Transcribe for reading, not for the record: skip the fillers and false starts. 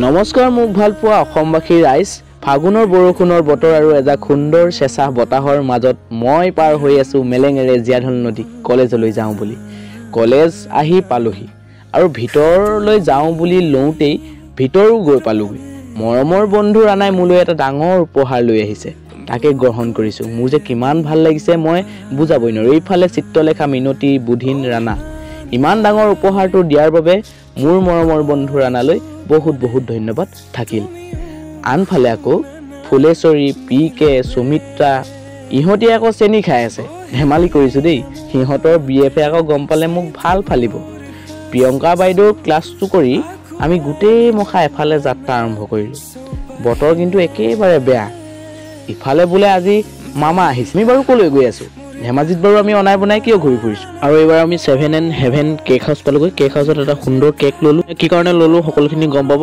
নমস্কাৰ মোক ভাল পোৱা অসমবাসী ৰাইজ ফাগুনৰ বৰষুণৰ বতৰ আৰু এজাক সুন্দৰ চেঁচা বতাহৰ মাজত মই পাৰ হৈ আছো মেলেঙেৰে জীয়াঢল নদী কলেজলৈ যাওঁ বুলি কলেজ আহি পালোহি আৰু ভিতৰলৈ যাওঁ বুলি লওঁতেই ভিতৰো গৈ পালোগৈ মৰমৰ বন্ধু ৰাণাই মোলৈ এটা ডাঙৰ উপহাৰ লৈ আহিছে তাকে গ্ৰহণ কৰিছো মোৰ যে কিমান ভাল লাগিছে মই বুজাবই নোৱাৰো এইফালে চিত্ৰলেখা মিনতি বুধিন ৰাণা ইমান ডাঙৰ উপহাৰটো দিয়াৰ বাবে মোৰ মৰমৰ বন্ধু ৰাণালৈ বহুত বহুত ধন্যবাদ থাকিল আনফালে আকৌ ফুলেশ্বৰী পিকে সুমিত্ৰা ইহঁতে আকৌ চেনি খাই আছে হেমালি কৰিছো দেই সিহঁতৰ বিএফে আকৌ গম পালে মোক ভাল ফালিব প্ৰিয়ংকা বাইদেউৰ ক্লাছটো কৰি আমি গোটেই মখা এফালে যাত্ৰা আৰম্ভ কৰিলো বতৰ কিন্তু একেবাৰে বেয়া ইফালে বোলে আজি মামা আহিছে আমি বাৰু কলৈ গৈ আছো ধেমাজিত বাৰু আমি অনাই বনাই কিয় ঘূৰি ফুৰিছো আৰু এইবাৰ আমি 7 and Heaven কেক হাউচ পালোগৈ কেক হাউচত এটা সুন্দৰ কেক ললো কি কাৰণে ললো সকলোখিনি গম পাব